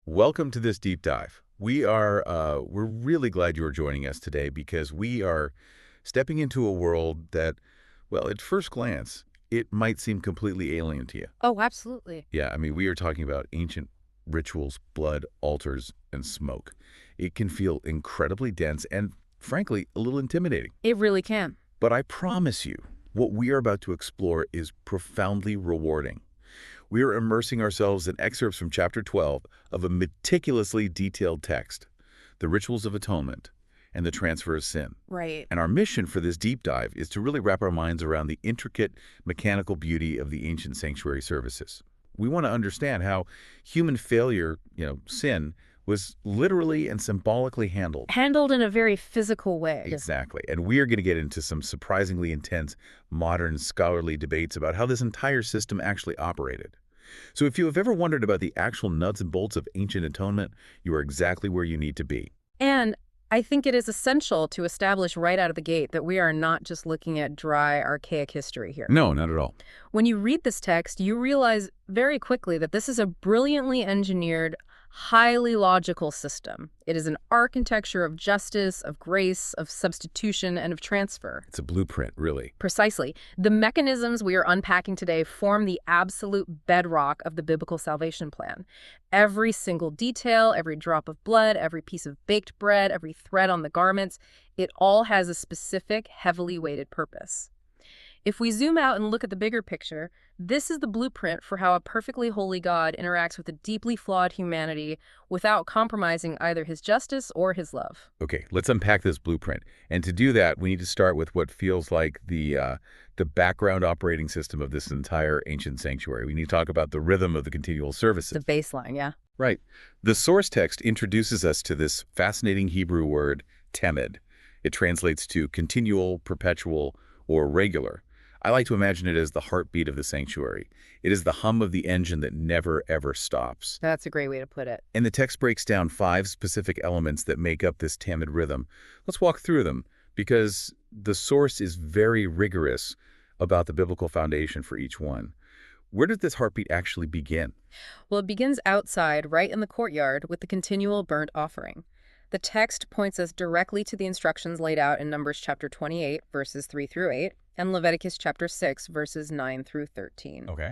Welcome to this deep dive. We're really glad you are joining us today because we are stepping into a world that, well, at first glance, it might seem completely alien to you. Oh, absolutely. Yeah, I mean, we are talking about ancient rituals, blood, altars, and smoke. It can feel incredibly dense and, frankly, a little intimidating. It really can. But I promise you, what we are about to explore is profoundly rewarding. We are immersing ourselves in excerpts from chapter 12 of a meticulously detailed text, the rituals of atonement and the transfer of sin. Right. And our mission for this deep dive is to really wrap our minds around the intricate mechanical beauty of the ancient sanctuary services. We want to understand how human failure, sin, was literally and symbolically handled. Handled in a very physical way. Exactly. And we are going to get into some surprisingly intense modern scholarly debates about how this entire system actually operated. So if you have ever wondered about the actual nuts and bolts of ancient atonement, you are exactly where you need to be. And I think it is essential to establish right out of the gate that we are not just looking at dry, archaic history here. No, not at all. When you read this text, you realize very quickly that this is a brilliantly engineered, highly logical system. It is an architecture of justice, of grace, of substitution, and of transfer. It's a blueprint, really. Precisely. The mechanisms we are unpacking today form the absolute bedrock of the biblical salvation plan. Every single detail, every drop of blood, every piece of baked bread, every thread on the garments, it all has a specific, heavily weighted purpose. If we zoom out and look at the bigger picture, this is the blueprint for how a perfectly holy God interacts with a deeply flawed humanity without compromising either his justice or his love. Okay, let's unpack this blueprint. And to do that, we need to start with what feels like the background operating system of this entire ancient sanctuary. We need to talk about the rhythm of the continual services. The baseline, yeah. Right. The source text introduces us to this fascinating Hebrew word, temed. It translates to continual, perpetual, or regular. I like to imagine it as the heartbeat of the sanctuary. It is the hum of the engine that never, ever stops. That's a great way to put it. And the text breaks down 5 specific elements that make up this temed rhythm. Let's walk through them, because the source is very rigorous about the biblical foundation for each one. Where does this heartbeat actually begin? Well, it begins outside, right in the courtyard, with the continual burnt offering. The text points us directly to the instructions laid out in Numbers chapter 28, verses 3 through 8, and Leviticus chapter 6, verses 9 through 13. Okay.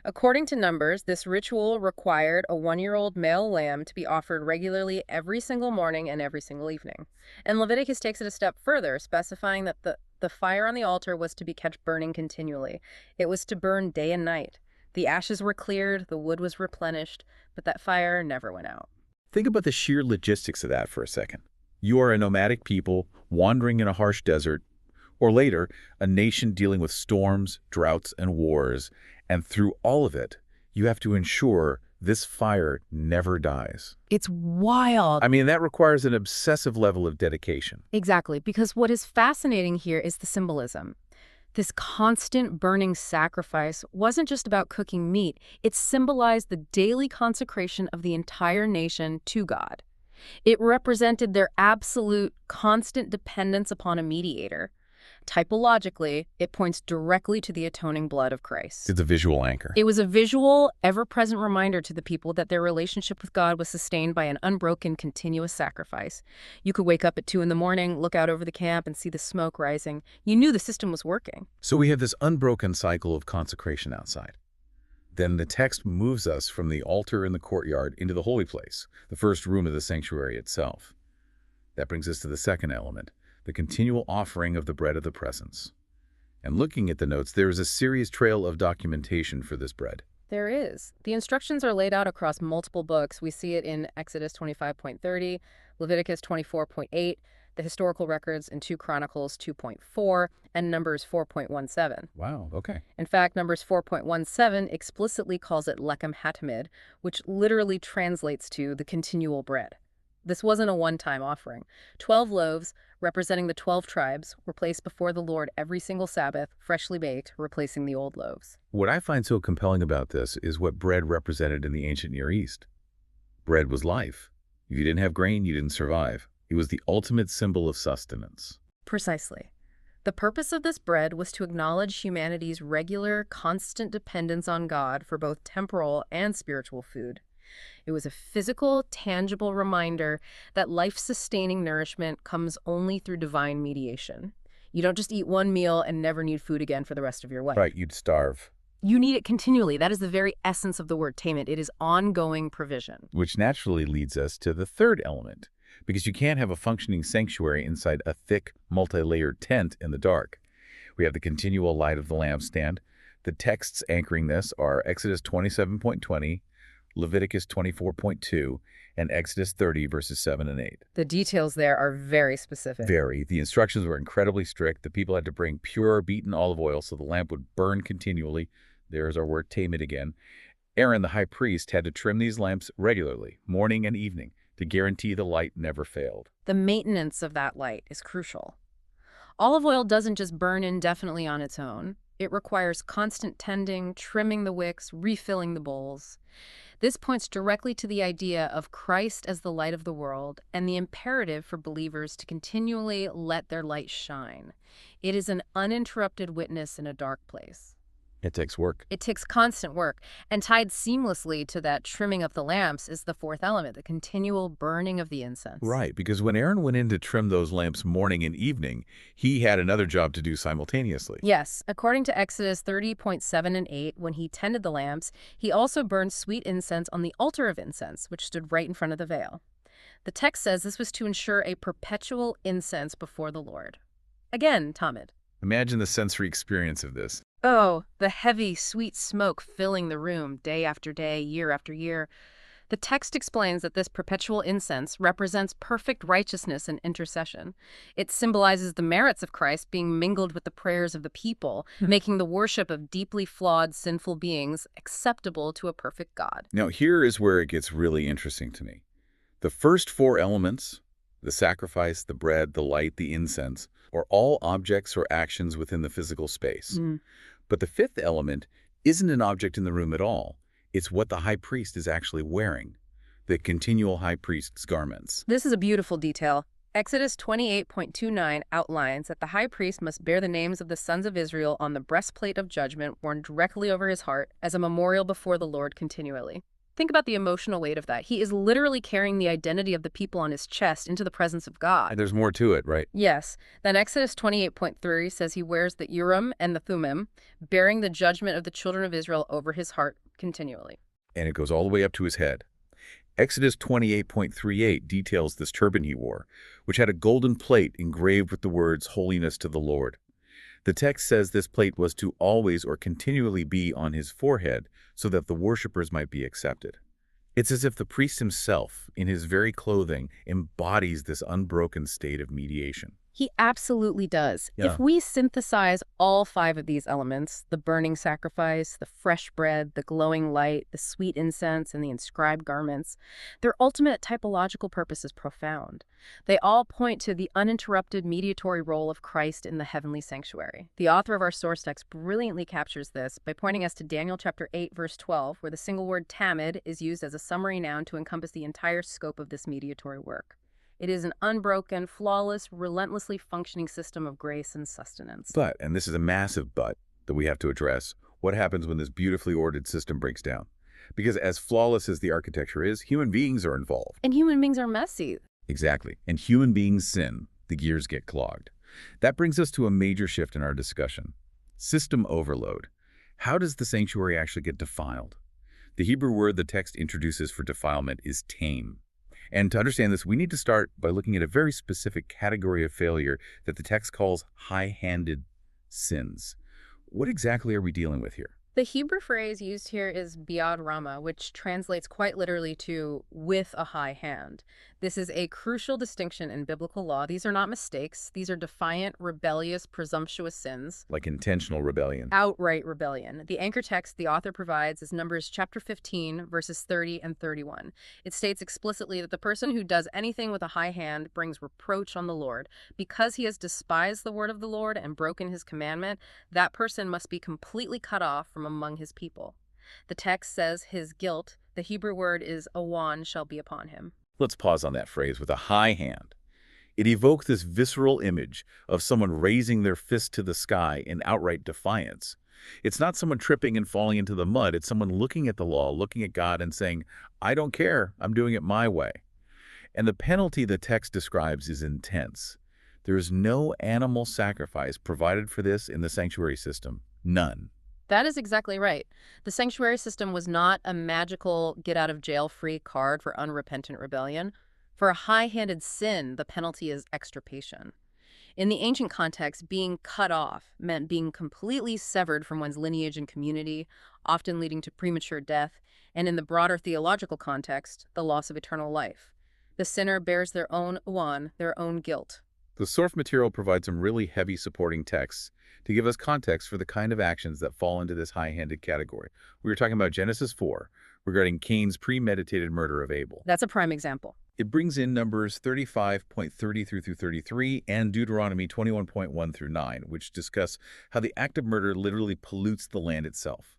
According to Numbers, this ritual required a 1-year-old male lamb to be offered regularly every single morning and every single evening. And Leviticus takes it a step further, specifying that the fire on the altar was to be kept burning continually. It was to burn day and night. The ashes were cleared, the wood was replenished, but that fire never went out. Think about the sheer logistics of that for a second. You are a nomadic people wandering in a harsh desert, or later, a nation dealing with storms, droughts, and wars, and through all of it, you have to ensure this fire never dies. It's wild. I mean, that requires an obsessive level of dedication. Exactly, because what is fascinating here is the symbolism. This constant burning sacrifice wasn't just about cooking meat. It symbolized the daily consecration of the entire nation to God. It represented their absolute, constant dependence upon a mediator. Typologically, it points directly to the atoning blood of Christ. It's a visual anchor. It was a visual, ever-present reminder to the people that their relationship with God was sustained by an unbroken, continuous sacrifice. You could wake up at 2 in the morning, look out over the camp, and see the smoke rising. You knew the system was working. So we have this unbroken cycle of consecration outside. Then the text moves us from the altar in the courtyard into the holy place, the first room of the sanctuary itself. That brings us to the second element, the continual offering of the bread of the presence. And looking at the notes, there is a serious trail of documentation for this bread. There is. The instructions are laid out across multiple books. We see it in Exodus 25.30, Leviticus 24.8, the historical records in 2 Chronicles 2.4, and Numbers 4.17. Wow, okay. In fact, Numbers 4.17 explicitly calls it Lechem Hatamid, which literally translates to the continual bread. This wasn't a one-time offering. 12 loaves, representing the 12 tribes, were placed before the Lord every single Sabbath, freshly baked, replacing the old loaves. What I find so compelling about this is what bread represented in the ancient Near East. Bread was life. If you didn't have grain, you didn't survive. It was the ultimate symbol of sustenance. Precisely. The purpose of this bread was to acknowledge humanity's regular, constant dependence on God for both temporal and spiritual food. It was a physical, tangible reminder that life-sustaining nourishment comes only through divine mediation. You don't just eat one meal and never need food again for the rest of your life. Right, you'd starve. You need it continually. That is the very essence of the word tainment. It is ongoing provision. Which naturally leads us to the third element, because you can't have a functioning sanctuary inside a thick, multi-layered tent in the dark. We have the continual light of the lampstand. The texts anchoring this are Exodus 27:20, Leviticus 24:2, and Exodus 30, verses 7 and 8. The details there are very specific. Very. The instructions were incredibly strict. The people had to bring pure beaten olive oil so the lamp would burn continually. There's our word tamid again. Aaron, the high priest, had to trim these lamps regularly, morning and evening, to guarantee the light never failed. The maintenance of that light is crucial. Olive oil doesn't just burn indefinitely on its own. It requires constant tending, trimming the wicks, refilling the bowls. This points directly to the idea of Christ as the light of the world and the imperative for believers to continually let their light shine. It is an uninterrupted witness in a dark place. It takes work. It takes constant work, and tied seamlessly to that trimming of the lamps is the fourth element, the continual burning of the incense. Right, because when Aaron went in to trim those lamps morning and evening, he had another job to do simultaneously. Yes, according to Exodus 30:7 and 8, when he tended the lamps, he also burned sweet incense on the altar of incense, which stood right in front of the veil. The text says this was to ensure a perpetual incense before the Lord. Again, Tamid. Imagine the sensory experience of this. Oh, the heavy, sweet smoke filling the room day after day, year after year. The text explains that this perpetual incense represents perfect righteousness and intercession. It symbolizes the merits of Christ being mingled with the prayers of the people, making the worship of deeply flawed, sinful beings acceptable to a perfect God. Now, here is where it gets really interesting to me. The first four elements, the sacrifice, the bread, the light, the incense, are all objects or actions within the physical space. But the fifth element isn't an object in the room at all. It's what the high priest is actually wearing, the continual high priest's garments. This is a beautiful detail. Exodus 28:29 outlines that the high priest must bear the names of the sons of Israel on the breastplate of judgment worn directly over his heart as a memorial before the Lord continually. Think about the emotional weight of that. He is literally carrying the identity of the people on his chest into the presence of God. And there's more to it, right? Yes. Then Exodus 28:3 says he wears the Urim and the Thummim, bearing the judgment of the children of Israel over his heart continually. And it goes all the way up to his head. Exodus 28:38 details this turban he wore, which had a golden plate engraved with the words, "Holiness to the Lord." The text says this plate was to always or continually be on his forehead so that the worshipers might be accepted. It's as if the priest himself, in his very clothing, embodies this unbroken state of mediation. He absolutely does. Yeah. If we synthesize all five of these elements, the burning sacrifice, the fresh bread, the glowing light, the sweet incense, and the inscribed garments, their ultimate typological purpose is profound. They all point to the uninterrupted mediatory role of Christ in the heavenly sanctuary. The author of our source text brilliantly captures this by pointing us to Daniel chapter 8, verse 12, where the single word tamid is used as a summary noun to encompass the entire scope of this mediatory work. It is an unbroken, flawless, relentlessly functioning system of grace and sustenance. But, and this is a massive but that we have to address, what happens when this beautifully ordered system breaks down? Because as flawless as the architecture is, human beings are involved. And human beings are messy. Exactly. And human beings sin. The gears get clogged. That brings us to a major shift in our discussion. System overload. How does the sanctuary actually get defiled? The Hebrew word the text introduces for defilement is tame. And to understand this, we need to start by looking at a very specific category of failure that the text calls high-handed sins. What exactly are we dealing with here? The Hebrew phrase used here is biad rama, which translates quite literally to with a high hand. This is a crucial distinction in biblical law. These are not mistakes. These are defiant, rebellious, presumptuous sins. Like intentional rebellion. Outright rebellion. The anchor text the author provides is Numbers chapter 15, verses 30 and 31. It states explicitly that the person who does anything with a high hand brings reproach on the Lord. Because he has despised the word of the Lord and broken his commandment, that person must be completely cut off from among his people. The text says his guilt, the Hebrew word is awan, shall be upon him. Let's pause on that phrase, with a high hand. It evokes this visceral image of someone raising their fist to the sky in outright defiance. It's not someone tripping and falling into the mud. It's someone looking at the law, looking at God and saying, I don't care. I'm doing it my way. And the penalty the text describes is intense. There is no animal sacrifice provided for this in the sanctuary system. None. That is exactly right. The sanctuary system was not a magical get-out-of-jail-free card for unrepentant rebellion. For a high-handed sin, the penalty is extirpation. In the ancient context, being cut off meant being completely severed from one's lineage and community, often leading to premature death, and in the broader theological context, the loss of eternal life. The sinner bears their own uan, their own guilt. The source material provides some really heavy supporting texts to give us context for the kind of actions that fall into this high-handed category. We were talking about Genesis 4 regarding Cain's premeditated murder of Abel. That's a prime example. It brings in Numbers 35.30 through 33 and Deuteronomy 21.1 through 9, which discuss how the act of murder literally pollutes the land itself.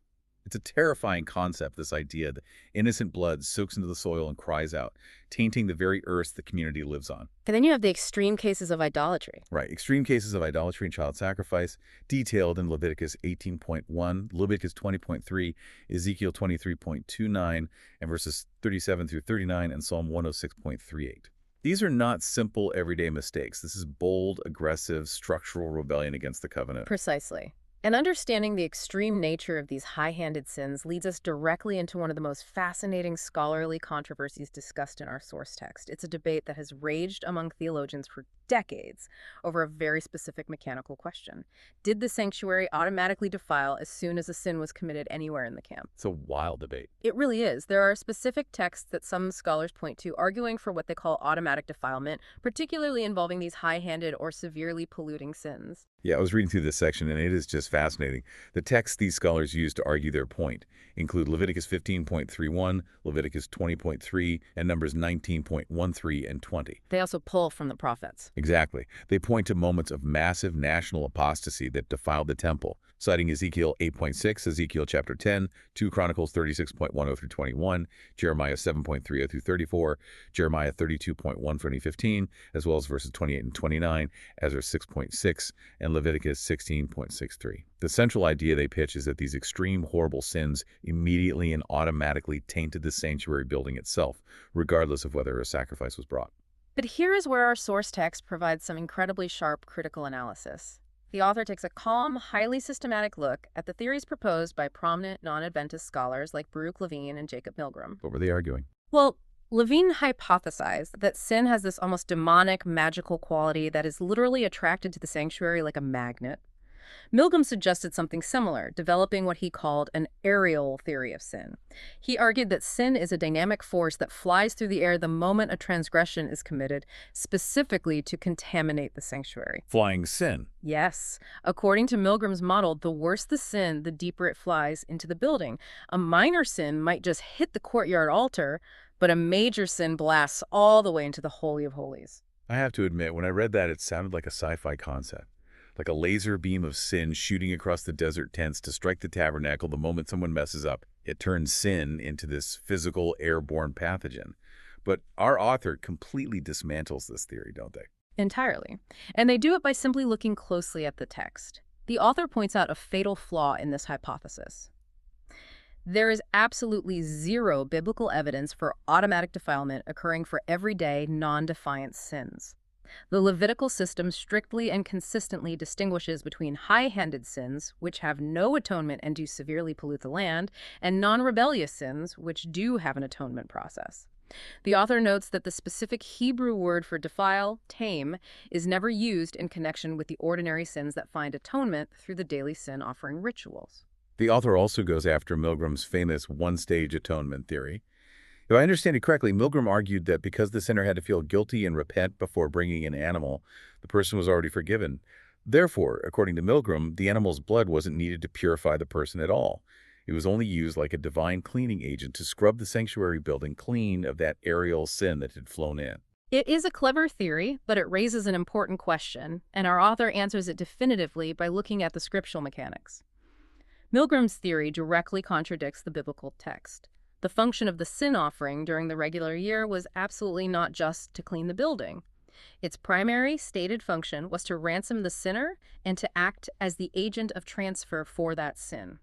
It's a terrifying concept, this idea that innocent blood soaks into the soil and cries out, tainting the very earth the community lives on. And then you have the extreme cases of idolatry. Right, extreme cases of idolatry and child sacrifice, detailed in Leviticus 18.1, Leviticus 20.3, Ezekiel 23.29, and verses 37 through 39, and Psalm 106.38. These are not simple everyday mistakes. This is bold, aggressive, structural rebellion against the covenant. Precisely. And understanding the extreme nature of these high-handed sins leads us directly into one of the most fascinating scholarly controversies discussed in our source text. It's a debate that has raged among theologians for decades over a very specific mechanical question. Did the sanctuary automatically defile as soon as a sin was committed anywhere in the camp? It's a wild debate. It really is. There are specific texts that some scholars point to arguing for what they call automatic defilement, particularly involving these high-handed or severely polluting sins. Yeah, I was reading through this section, and it is just fascinating. The texts these scholars use to argue their point include Leviticus 15.31, Leviticus 20.3, and Numbers 19.13 and 20. They also pull from the prophets. Exactly. They point to moments of massive national apostasy that defiled the temple, citing Ezekiel 8.6, Ezekiel chapter 10, 2 Chronicles 36.10 through 21, Jeremiah 7.30 through 34, Jeremiah 32.1 from 2015, as well as verses 28 and 29, Ezra 6.6, and Leviticus 16.63. The central idea they pitch is that these extreme, horrible sins immediately and automatically tainted the sanctuary building itself, regardless of whether a sacrifice was brought. But here is where our source text provides some incredibly sharp critical analysis. The author takes a calm, highly systematic look at the theories proposed by prominent non-Adventist scholars like Baruch Levine and Jacob Milgrom. What were they arguing? Well, Levine hypothesized that sin has this almost demonic, magical quality that is literally attracted to the sanctuary like a magnet. Milgrom suggested something similar, developing what he called an aerial theory of sin. He argued that sin is a dynamic force that flies through the air the moment a transgression is committed, specifically to contaminate the sanctuary. Flying sin. Yes. According to Milgram's model, the worse the sin, the deeper it flies into the building. A minor sin might just hit the courtyard altar, but a major sin blasts all the way into the Holy of Holies. I have to admit, when I read that, it sounded like a sci-fi concept. Like a laser beam of sin shooting across the desert tents to strike the tabernacle the moment someone messes up. It turns sin into this physical, airborne pathogen. But our author completely dismantles this theory, don't they? Entirely. And they do it by simply looking closely at the text. The author points out a fatal flaw in this hypothesis. There is absolutely zero biblical evidence for automatic defilement occurring for everyday, non-defiant sins. The Levitical system strictly and consistently distinguishes between high-handed sins, which have no atonement and do severely pollute the land, and non-rebellious sins, which do have an atonement process. The author notes that the specific Hebrew word for defile, tame, is never used in connection with the ordinary sins that find atonement through the daily sin offering rituals. The author also goes after Milgram's famous one-stage atonement theory. If I understand it correctly, Milgrom argued that because the sinner had to feel guilty and repent before bringing an animal, the person was already forgiven. Therefore, according to Milgrom, the animal's blood wasn't needed to purify the person at all. It was only used like a divine cleaning agent to scrub the sanctuary building clean of that aerial sin that had flown in. It is a clever theory, but it raises an important question, and our author answers it definitively by looking at the scriptural mechanics. Milgrom's theory directly contradicts the biblical text. The function of the sin offering during the regular year was absolutely not just to clean the building. Its primary stated function was to ransom the sinner and to act as the agent of transfer for that sin.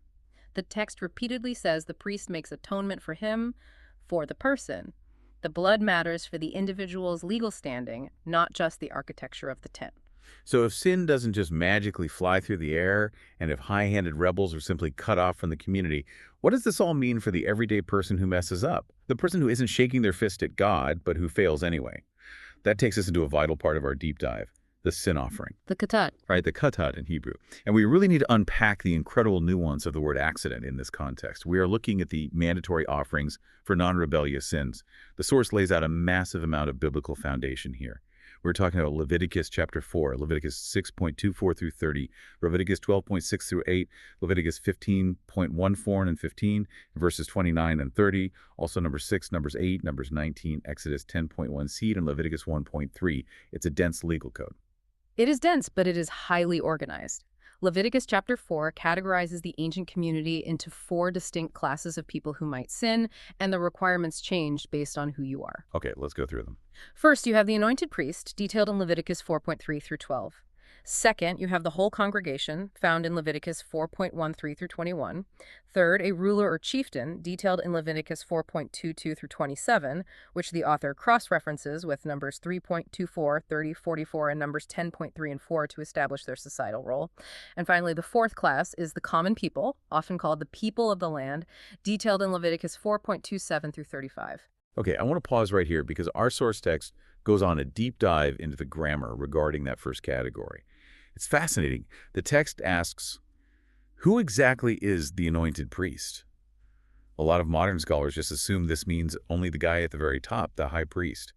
The text repeatedly says the priest makes atonement for him, for the person. The blood matters for the individual's legal standing, not just the architecture of the tent. So if sin doesn't just magically fly through the air, and if high-handed rebels are simply cut off from the community, what does this all mean for the everyday person who messes up? The person who isn't shaking their fist at God, but who fails anyway. That takes us into a vital part of our deep dive, the sin offering. The katat. Right, the katat in Hebrew. And we really need to unpack the incredible nuance of the word accident in this context. We are looking at the mandatory offerings for non-rebellious sins. The source lays out a massive amount of biblical foundation here. We're talking about Leviticus chapter 4, Leviticus 6.24 through 30, Leviticus 12.6 through 8, Leviticus 15.14 and 15, verses 29 and 30, also Numbers 6, Numbers 8, Numbers 19, Exodus 10.1c, and Leviticus 1.3. It's a dense legal code. It is dense, but it is highly organized. Leviticus chapter 4 categorizes the ancient community into 4 distinct classes of people who might sin, and the requirements changed based on who you are. Okay, let's go through them. First, you have the anointed priest, detailed in Leviticus 4.3 through 12. Second, you have the whole congregation, found in Leviticus 4.13 through 21. Third, a ruler or chieftain, detailed in Leviticus 4.22 through 27, which the author cross-references with Numbers 3.24, 30, 44, and Numbers 10.3 and 4 to establish their societal role. And finally, the fourth class is the common people, often called the people of the land, detailed in Leviticus 4.27 through 35. Okay, I want to pause right here because our source text goes on a deep dive into the grammar regarding that first category. It's fascinating. The text asks, who exactly is the anointed priest? A lot of modern scholars just assume this means only the guy at the very top, the high priest.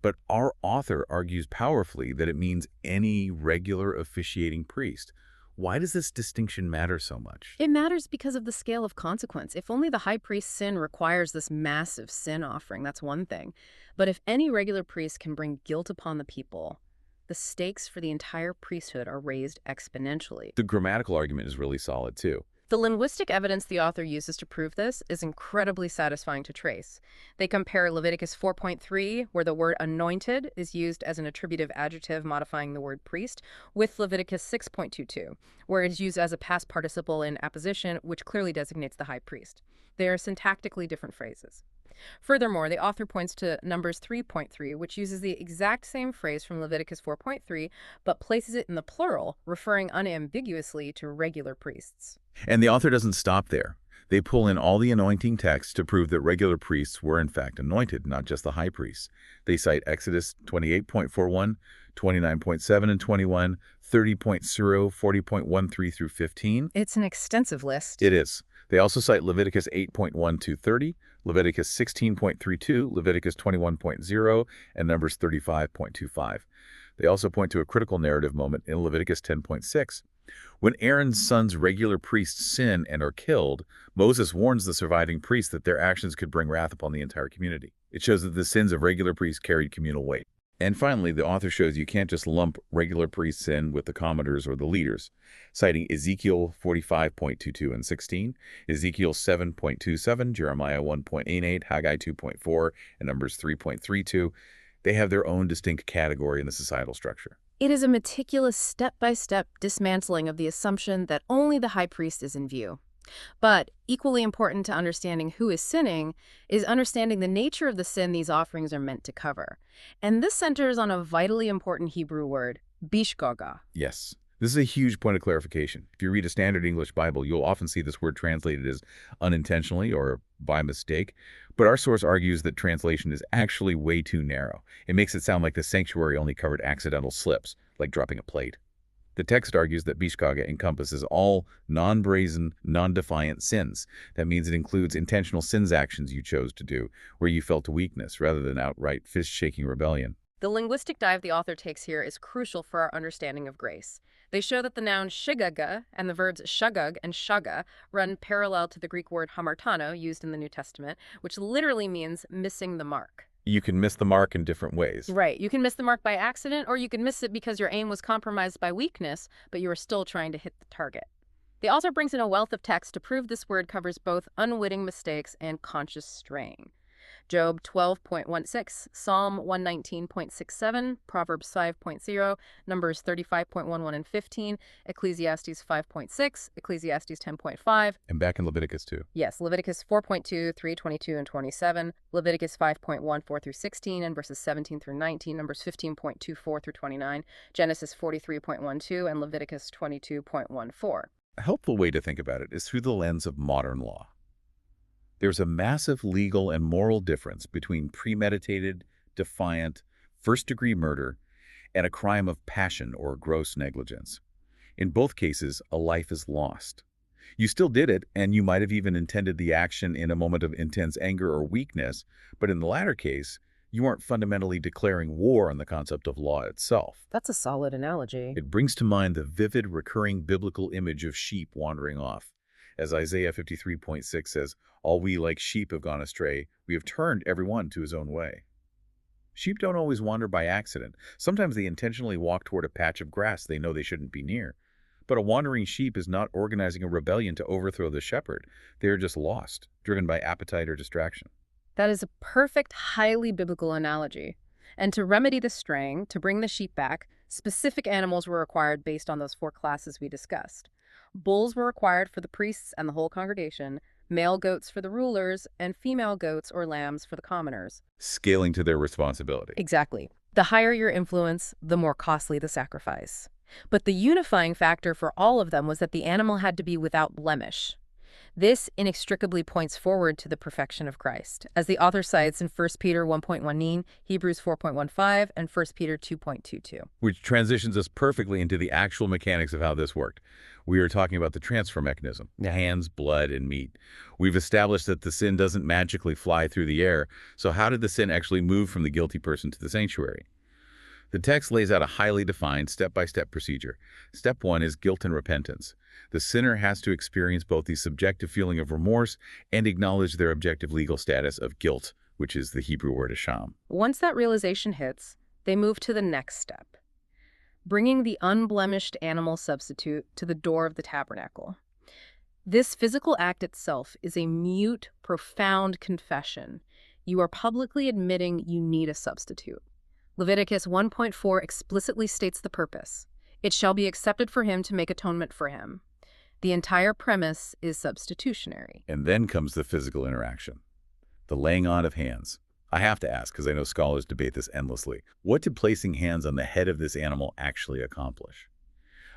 But our author argues powerfully that it means any regular officiating priest. Why does this distinction matter so much? It matters because of the scale of consequence. If only the high priest's sin requires this massive sin offering, that's one thing. But if any regular priest can bring guilt upon the people, the stakes for the entire priesthood are raised exponentially. The grammatical argument is really solid, too. The linguistic evidence the author uses to prove this is incredibly satisfying to trace. They compare Leviticus 4.3, where the word anointed is used as an attributive adjective modifying the word priest, with Leviticus 6.22, where it is used as a past participle in apposition, which clearly designates the high priest. They are syntactically different phrases. Furthermore, the author points to Numbers 3.3, which uses the exact same phrase from Leviticus 4.3, but places it in the plural, referring unambiguously to regular priests. And the author doesn't stop there. They pull in all the anointing texts to prove that regular priests were in fact anointed, not just the high priests. They cite Exodus 28.41, 29.7 and 21, 30.0, 40.13 through 15. It's an extensive list. It is. They also cite Leviticus 8.1 to 30, Leviticus 16.32, Leviticus 21.0, and Numbers 35.25. They also point to a critical narrative moment in Leviticus 10.6. When Aaron's sons, regular priests, sin and are killed, Moses warns the surviving priests that their actions could bring wrath upon the entire community. It shows that the sins of regular priests carried communal weight. And finally, the author shows you can't just lump regular priests in with the commanders or the leaders, citing Ezekiel 45.22 and 16, Ezekiel 7.27, Jeremiah 1.88, Haggai 2.4, and Numbers 3.32. They have their own distinct category in the societal structure. It is a meticulous step-by-step dismantling of the assumption that only the high priest is in view. But equally important to understanding who is sinning is understanding the nature of the sin these offerings are meant to cover. And this centers on a vitally important Hebrew word, bishgoga. Yes. This is a huge point of clarification. If you read a standard English Bible, you'll often see this word translated as unintentionally or by mistake. But our source argues that translation is actually way too narrow. It makes it sound like the sanctuary only covered accidental slips, like dropping a plate. The text argues that bishkaga encompasses all non-brazen, non-defiant sins. That means it includes intentional sins actions you chose to do, where you felt weakness rather than outright fist-shaking rebellion. The linguistic dive the author takes here is crucial for our understanding of grace. They show that the noun shigaga and the verbs shagag and shaga run parallel to the Greek word hamartano used in the New Testament, which literally means missing the mark. You can miss the mark in different ways. Right. You can miss the mark by accident, or you can miss it because your aim was compromised by weakness, but you were still trying to hit the target. The author brings in a wealth of text to prove this word covers both unwitting mistakes and conscious straying. Job 12.16, Psalm 119.67, Proverbs 5.0, Numbers 35.11 and 15, Ecclesiastes 5.6, Ecclesiastes 10.5. And back in Leviticus too. Yes, Leviticus 4.2, 3:22 and 27, Leviticus 5.14 through 16, and verses 17 through 19, Numbers 15.24 through 29, Genesis 43.12, and Leviticus 22.14. A helpful way to think about it is through the lens of modern law. There's a massive legal and moral difference between premeditated, defiant, first-degree murder and a crime of passion or gross negligence. In both cases, a life is lost. You still did it, and you might have even intended the action in a moment of intense anger or weakness, but in the latter case, you aren't fundamentally declaring war on the concept of law itself. That's a solid analogy. It brings to mind the vivid, recurring biblical image of sheep wandering off. As Isaiah 53.6 says, "All we like sheep have gone astray. We have turned every one to his own way." Sheep don't always wander by accident. Sometimes they intentionally walk toward a patch of grass they know they shouldn't be near. But a wandering sheep is not organizing a rebellion to overthrow the shepherd. They are just lost, driven by appetite or distraction. That is a perfect, highly biblical analogy. And to remedy the straying, to bring the sheep back, specific animals were required based on those 4 classes we discussed. Bulls were required for the priests and the whole congregation, male goats for the rulers, and female goats or lambs for the commoners. Scaling to their responsibility. Exactly. The higher your influence, the more costly the sacrifice. But the unifying factor for all of them was that the animal had to be without blemish. This inextricably points forward to the perfection of Christ, as the author cites in 1 Peter 1.19, Hebrews 4.15, and 1 Peter 2.22. Which transitions us perfectly into the actual mechanics of how this worked. We are talking about the transfer mechanism, the hands, blood, and meat. We've established that the sin doesn't magically fly through the air, so how did the sin actually move from the guilty person to the sanctuary? The text lays out a highly defined step-by-step procedure. Step 1 is guilt and repentance. The sinner has to experience both the subjective feeling of remorse and acknowledge their objective legal status of guilt, which is the Hebrew word asham. Once that realization hits, they move to the next step, bringing the unblemished animal substitute to the door of the tabernacle. This physical act itself is a mute, profound confession. You are publicly admitting you need a substitute. Leviticus 1.4 explicitly states the purpose. It shall be accepted for him to make atonement for him. The entire premise is substitutionary. And then comes the physical interaction, the laying on of hands. I have to ask, because I know scholars debate this endlessly, what did placing hands on the head of this animal actually accomplish?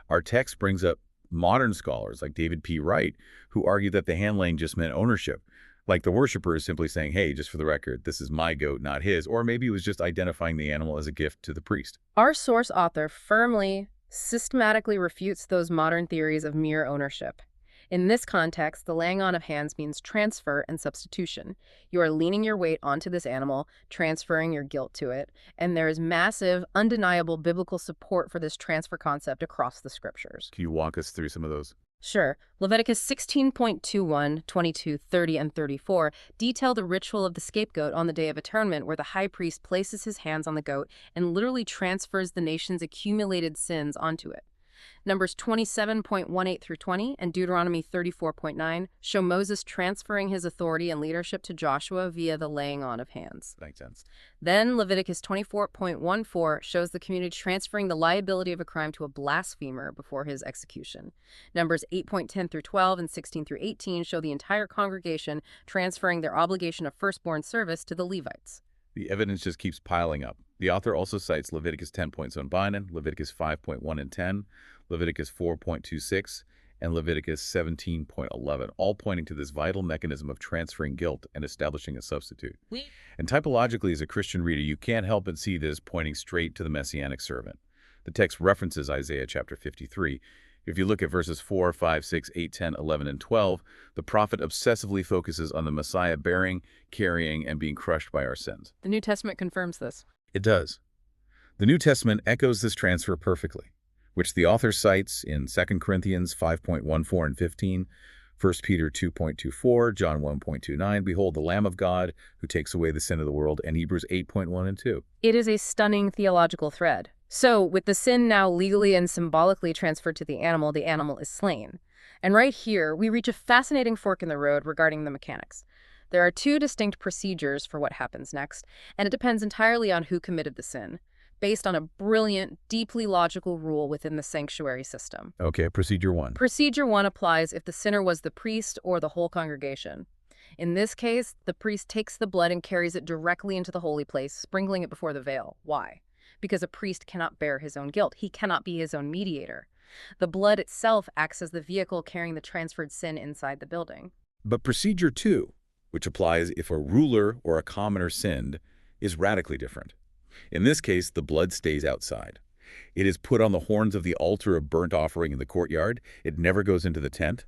Our text brings up modern scholars like David P. Wright, who argue that the hand laying just meant ownership. Like the worshiper is simply saying, hey, just for the record, this is my goat, not his. Or maybe it was just identifying the animal as a gift to the priest. Our source author firmly, systematically refutes those modern theories of mere ownership. In this context, the laying on of hands means transfer and substitution. You are leaning your weight onto this animal, transferring your guilt to it, and there is massive, undeniable biblical support for this transfer concept across the scriptures. Can you walk us through some of those? Sure. Leviticus 16.21, 22, 30, and 34 detail the ritual of the scapegoat on the Day of Atonement, where the high priest places his hands on the goat and literally transfers the nation's accumulated sins onto it. Numbers 27.18 through 20 and Deuteronomy 34.9 show Moses transferring his authority and leadership to Joshua via the laying on of hands. Makes sense. Then Leviticus 24.14 shows the community transferring the liability of a crime to a blasphemer before his execution. Numbers 8.10 through 12 and 16 through 18 show the entire congregation transferring their obligation of firstborn service to the Levites. The evidence just keeps piling up. The author also cites Leviticus 10.7, Leviticus 5.1 and 10, Leviticus 4.26, and Leviticus 17.11, all pointing to this vital mechanism of transferring guilt and establishing a substitute. And typologically, as a Christian reader, you can't help but see this pointing straight to the Messianic servant. The text references Isaiah chapter 53. If you look at verses 4, 5, 6, 8, 10, 11, and 12, the prophet obsessively focuses on the Messiah bearing, carrying, and being crushed by our sins. The New Testament confirms this. It does. The New Testament echoes this transfer perfectly, which the author cites in 2 Corinthians 5.14 and 15, 1 Peter 2.24, John 1.29, Behold the Lamb of God who takes away the sin of the world, and Hebrews 8.1 and 2. It is a stunning theological thread. So, with the sin now legally and symbolically transferred to the animal is slain. And right here, we reach a fascinating fork in the road regarding the mechanics. There are two distinct procedures for what happens next, and it depends entirely on who committed the sin, based on a brilliant, deeply logical rule within the sanctuary system. Okay, procedure one. Procedure 1 applies if the sinner was the priest or the whole congregation. In this case, the priest takes the blood and carries it directly into the holy place, sprinkling it before the veil. Why? Because a priest cannot bear his own guilt. He cannot be his own mediator. The blood itself acts as the vehicle carrying the transferred sin inside the building. But procedure two, which applies if a ruler or a commoner sinned, is radically different. In this case, the blood stays outside. It is put on the horns of the altar of burnt offering in the courtyard. It never goes into the tent.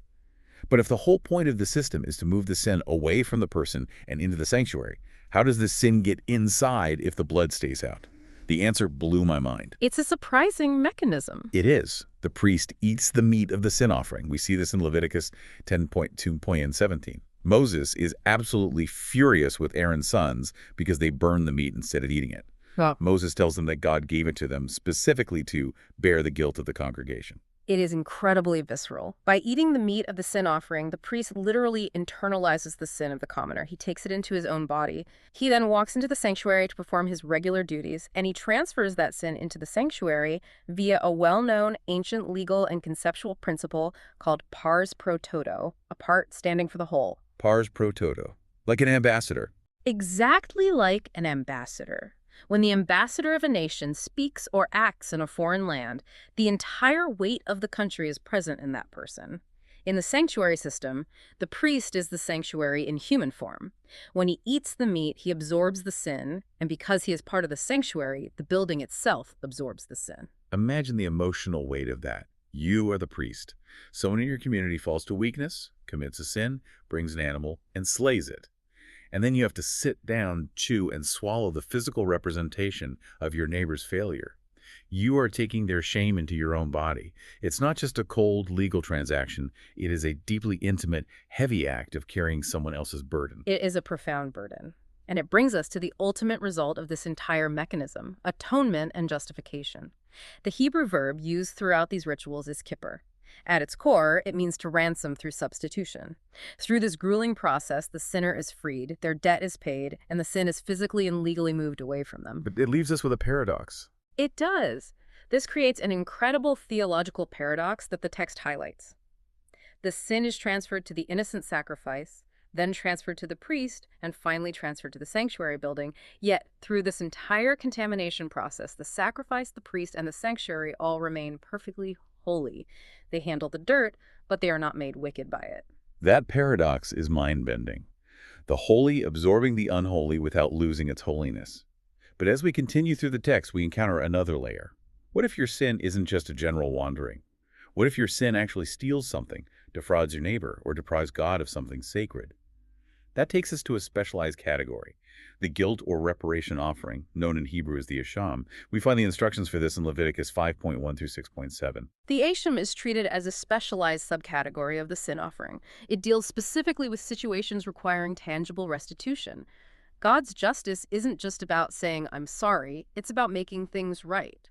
But if the whole point of the system is to move the sin away from the person and into the sanctuary, how does the sin get inside if the blood stays out? The answer blew my mind. It's a surprising mechanism. It is. The priest eats the meat of the sin offering. We see this in Leviticus 10:2 and 17. Moses is absolutely furious with Aaron's sons because they burn the meat instead of eating it. Well, Moses tells them that God gave it to them specifically to bear the guilt of the congregation. it is incredibly visceral. By eating the meat of the sin offering, the priest literally internalizes the sin of the commoner. He takes it into his own body. He then walks into the sanctuary to perform his regular duties, and he transfers that sin into the sanctuary via a well-known ancient legal and conceptual principle called pars pro toto, a part standing for the whole. Pars pro toto, like an ambassador. Exactly like an ambassador. When the ambassador of a nation speaks or acts in a foreign land, the entire weight of the country is present in that person. In the sanctuary system, the priest is the sanctuary in human form. When he eats the meat, he absorbs the sin, and because he is part of the sanctuary, the building itself absorbs the sin. Imagine the emotional weight of that. You are the priest. Someone in your community falls to weakness, commits a sin, brings an animal, and slays it. And then you have to sit down, chew, and swallow the physical representation of your neighbor's failure. You are taking their shame into your own body. It's not just a cold legal transaction. It is a deeply intimate, heavy act of carrying someone else's burden. It is a profound burden. And it brings us to the ultimate result of this entire mechanism, atonement and justification. The Hebrew verb used throughout these rituals is kippur. At its core, it means to ransom through substitution. Through this grueling process, the sinner is freed, their debt is paid, and the sin is physically and legally moved away from them. But it leaves us with a paradox. It does. This creates an incredible theological paradox that the text highlights. The sin is transferred to the innocent sacrifice, then transferred to the priest, and finally transferred to the sanctuary building. Yet, through this entire contamination process, the sacrifice, the priest, and the sanctuary all remain perfectly holy. They handle the dirt, but they are not made wicked by it. That paradox is mind-bending. The holy absorbing the unholy without losing its holiness. But as we continue through the text, we encounter another layer. What if your sin isn't just a general wandering? What if your sin actually steals something, defrauds your neighbor, or deprives God of something sacred? That takes us to a specialized category, the guilt or reparation offering, known in Hebrew as the Asham. We find the instructions for this in Leviticus 5.1 through 6.7. The Asham is treated as a specialized subcategory of the sin offering. It deals specifically with situations requiring tangible restitution. God's justice isn't just about saying, "I'm sorry," it's about making things right.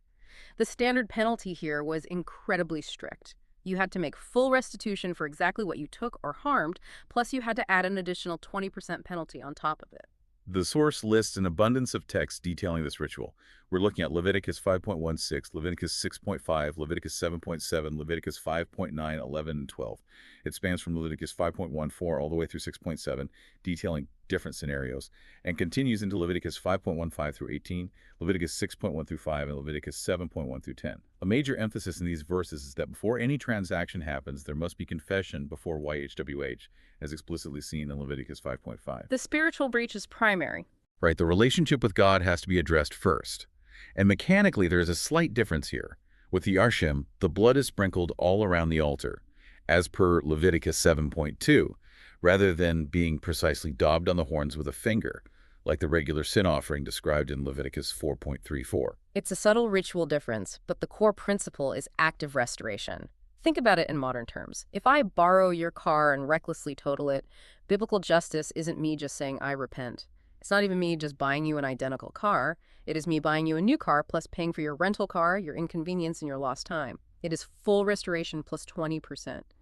The standard penalty here was incredibly strict. You had to make full restitution for exactly what you took or harmed, plus you had to add an additional 20% penalty on top of it. The source lists an abundance of texts detailing this ritual. We're looking at Leviticus 5.16, Leviticus 6.5, Leviticus 7.7, Leviticus 5.9, 11, and 12. It spans from Leviticus 5.14 all the way through 6.7, detailing different scenarios, and continues into Leviticus 5.15 through 18, Leviticus 6.1 through 5, and Leviticus 7.1 through 10. A major emphasis in these verses is that before any transaction happens, there must be confession before YHWH, as explicitly seen in Leviticus 5.5. The spiritual breach is primary. Right, the relationship with God has to be addressed first. And mechanically, there is a slight difference here. With the Arshim, the blood is sprinkled all around the altar, as per Leviticus 7.2, rather than being precisely daubed on the horns with a finger, like the regular sin offering described in Leviticus 4.34. It's a subtle ritual difference, but the core principle is active restoration. Think about it in modern terms. If I borrow your car and recklessly total it, biblical justice isn't me just saying, "I repent." It's not even me just buying you an identical car. It is me buying you a new car plus paying for your rental car, your inconvenience, and your lost time. It is full restoration plus 20%.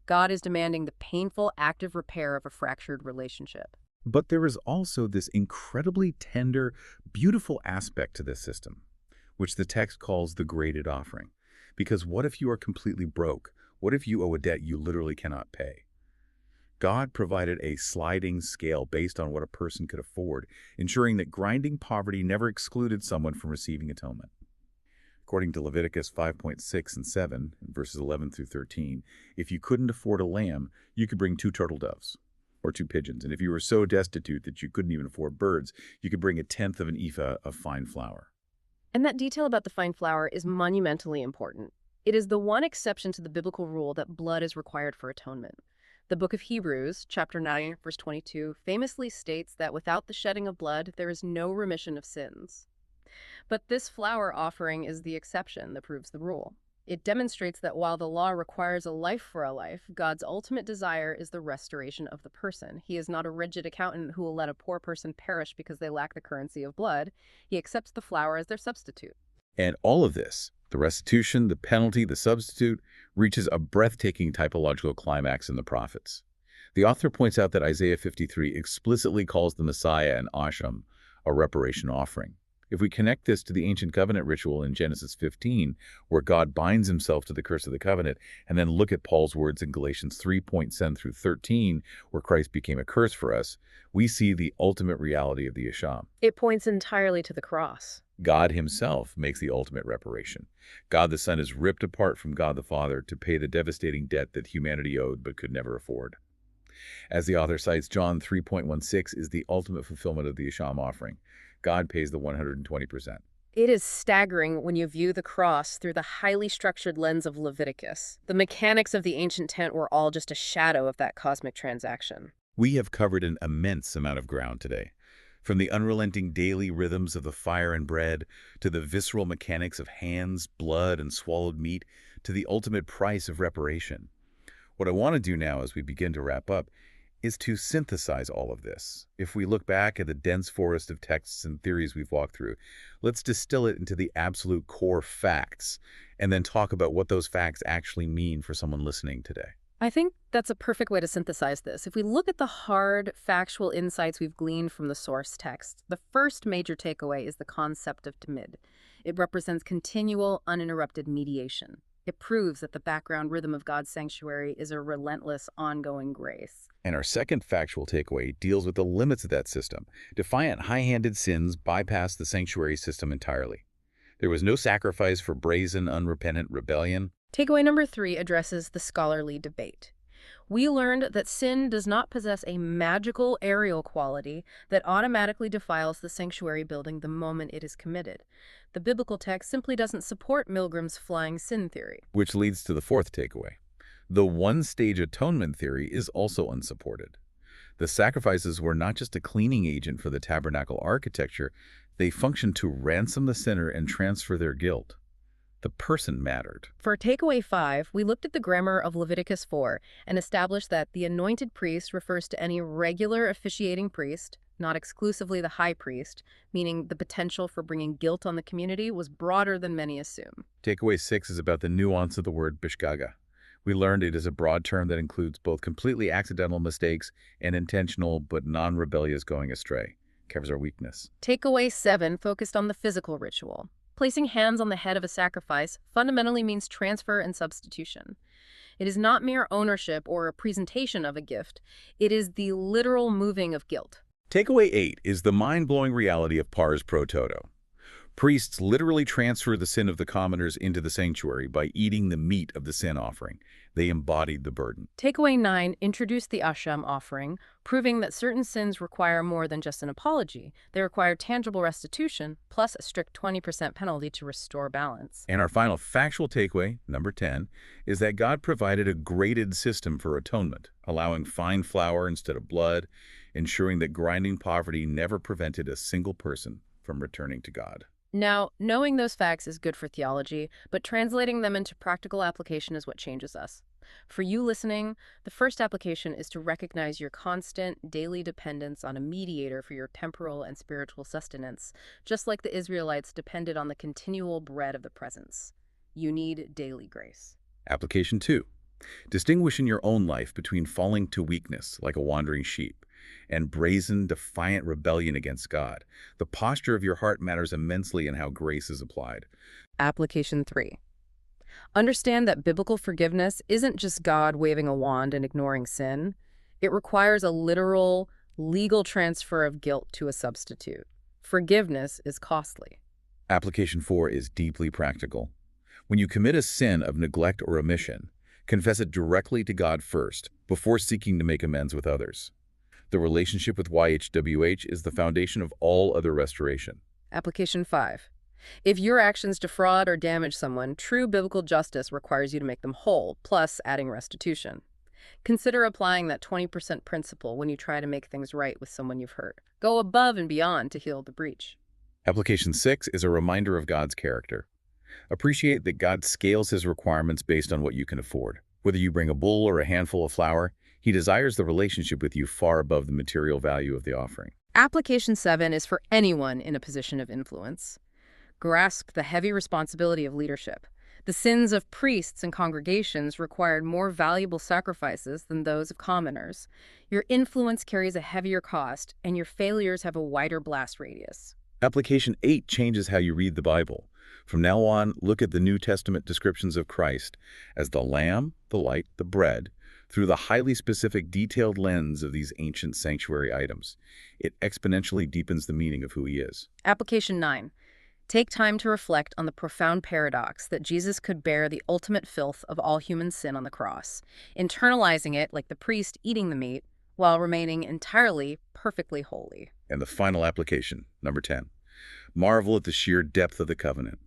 God is demanding the painful, active repair of a fractured relationship. But there is also this incredibly tender, beautiful aspect to this system, which the text calls the graded offering. Because what if you are completely broke? What if you owe a debt you literally cannot pay? God provided a sliding scale based on what a person could afford, ensuring that grinding poverty never excluded someone from receiving atonement. According to Leviticus 5.6 and 7, verses 11 through 13, if you couldn't afford a lamb, you could bring 2 turtle doves or 2 pigeons. And if you were so destitute that you couldn't even afford birds, you could bring 1/10 of an ephah of fine flour. And that detail about the fine flour is monumentally important. It is the one exception to the biblical rule that blood is required for atonement. The book of Hebrews, chapter 9, verse 22, famously states that without the shedding of blood, there is no remission of sins. But this flour offering is the exception that proves the rule. It demonstrates that while the law requires a life for a life, God's ultimate desire is the restoration of the person. He is not a rigid accountant who will let a poor person perish because they lack the currency of blood. He accepts the flour as their substitute. And all of this, the restitution, the penalty, the substitute, reaches a breathtaking typological climax in the prophets. The author points out that Isaiah 53 explicitly calls the Messiah an asham, a reparation offering. If we connect this to the ancient covenant ritual in Genesis 15, where God binds himself to the curse of the covenant, and then look at Paul's words in Galatians 3:7 through 13, where Christ became a curse for us, we see the ultimate reality of the asham. It points entirely to the cross. God himself makes the ultimate reparation. God the Son is ripped apart from God the Father to pay the devastating debt that humanity owed but could never afford. As the author cites, John 3:16 is the ultimate fulfillment of the asham offering. God pays the 120%. It is staggering when you view the cross through the highly structured lens of Leviticus. The mechanics of the ancient tent were all just a shadow of that cosmic transaction. We have covered an immense amount of ground today. From the unrelenting daily rhythms of the fire and bread, to the visceral mechanics of hands, blood, and swallowed meat, to the ultimate price of reparation. What I want to do now as we begin to wrap up is to synthesize all of this. If we look back at the dense forest of texts and theories we've walked through, let's distill it into the absolute core facts, and then talk about what those facts actually mean for someone listening today. I think that's a perfect way to synthesize this. If we look at the hard, factual insights we've gleaned from the source text, the first major takeaway is the concept of tamid. It represents continual, uninterrupted mediation. It proves that the background rhythm of God's sanctuary is a relentless, ongoing grace. And our second factual takeaway deals with the limits of that system. Defiant, high-handed sins bypass the sanctuary system entirely. There was no sacrifice for brazen, unrepentant rebellion. Takeaway number 3 addresses the scholarly debate. We learned that sin does not possess a magical aerial quality that automatically defiles the sanctuary building the moment it is committed. The biblical text simply doesn't support Milgram's flying sin theory. Which leads to the fourth takeaway. The one-stage atonement theory is also unsupported. The sacrifices were not just a cleaning agent for the tabernacle architecture, they functioned to ransom the sinner and transfer their guilt. The person mattered. For takeaway 5, we looked at the grammar of Leviticus 4 and established that the anointed priest refers to any regular officiating priest, not exclusively the high priest, meaning the potential for bringing guilt on the community was broader than many assume. Takeaway 6 is about the nuance of the word bishgaga. We learned it is a broad term that includes both completely accidental mistakes and intentional but non-rebellious going astray. Covers our weakness. Takeaway 7 focused on the physical ritual. Placing hands on the head of a sacrifice fundamentally means transfer and substitution. It is not mere ownership or a presentation of a gift. It is the literal moving of guilt. Takeaway 8 is the mind-blowing reality of pars pro toto. Priests literally transfer the sin of the commoners into the sanctuary by eating the meat of the sin offering. They embodied the burden. Takeaway 9 introduced the asham offering, proving that certain sins require more than just an apology. They require tangible restitution, plus a strict 20% penalty to restore balance. And our final factual takeaway, number 10, is that God provided a graded system for atonement, allowing fine flour instead of blood, ensuring that grinding poverty never prevented a single person from returning to God. Now, knowing those facts is good for theology, but translating them into practical application is what changes us. For you listening, the first application is to recognize your constant, daily dependence on a mediator for your temporal and spiritual sustenance, just like the Israelites depended on the continual bread of the presence. You need daily grace. Application 2. Distinguish in your own life between falling to weakness, like a wandering sheep, and brazen, defiant rebellion against God. The posture of your heart matters immensely in how grace is applied. Application 3. Understand that biblical forgiveness isn't just God waving a wand and ignoring sin. It requires a literal, legal transfer of guilt to a substitute. Forgiveness is costly. Application 4 is deeply practical. When you commit a sin of neglect or omission, confess it directly to God first, before seeking to make amends with others. The relationship with YHWH is the foundation of all other restoration. Application 5. If your actions defraud or damage someone, true biblical justice requires you to make them whole, plus adding restitution. Consider applying that 20% principle when you try to make things right with someone you've hurt. Go above and beyond to heal the breach. Application 6 is a reminder of God's character. Appreciate that God scales his requirements based on what you can afford. Whether you bring a bull or a handful of flour, he desires the relationship with you far above the material value of the offering. Application 7 is for anyone in a position of influence. Grasp the heavy responsibility of leadership. The sins of priests and congregations required more valuable sacrifices than those of commoners. Your influence carries a heavier cost, and your failures have a wider blast radius. Application 8 changes how you read the Bible. From now on, look at the New Testament descriptions of Christ as the lamb, the light, the bread, through the highly specific, detailed lens of these ancient sanctuary items. It exponentially deepens the meaning of who he is. Application 9. Take time to reflect on the profound paradox that Jesus could bear the ultimate filth of all human sin on the cross, internalizing it like the priest eating the meat, while remaining entirely, perfectly holy. And the final application, number 10. Marvel at the sheer depth of the covenant.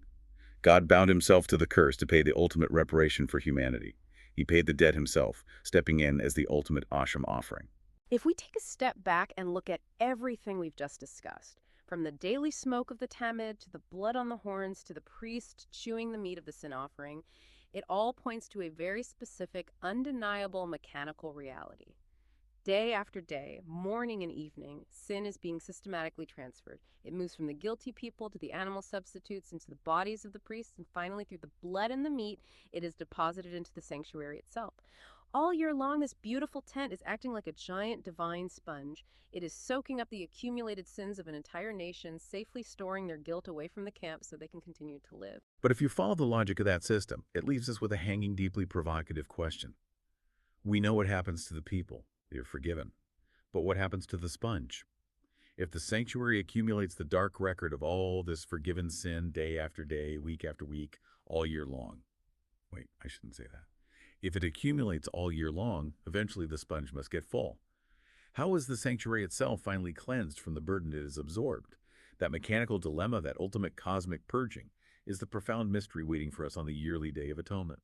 God bound himself to the curse to pay the ultimate reparation for humanity. He paid the debt himself, stepping in as the ultimate Asham offering. If we take a step back and look at everything we've just discussed, from the daily smoke of the tamid to the blood on the horns to the priest chewing the meat of the sin offering, it all points to a very specific, undeniable mechanical reality. Day after day, morning and evening, sin is being systematically transferred. It moves from the guilty people to the animal substitutes into the bodies of the priests, and finally, through the blood and the meat, it is deposited into the sanctuary itself. All year long, this beautiful tent is acting like a giant divine sponge. It is soaking up the accumulated sins of an entire nation, safely storing their guilt away from the camp so they can continue to live. But if you follow the logic of that system, it leaves us with a hanging, deeply provocative question. We know what happens to the people. They're forgiven. But what happens to the sponge? If the sanctuary accumulates the dark record of all this forgiven sin day after day, week after week, all year long. Wait, I shouldn't say that. If it accumulates all year long, eventually the sponge must get full. How is the sanctuary itself finally cleansed from the burden it has absorbed? That mechanical dilemma, that ultimate cosmic purging, is the profound mystery waiting for us on the yearly Day of Atonement.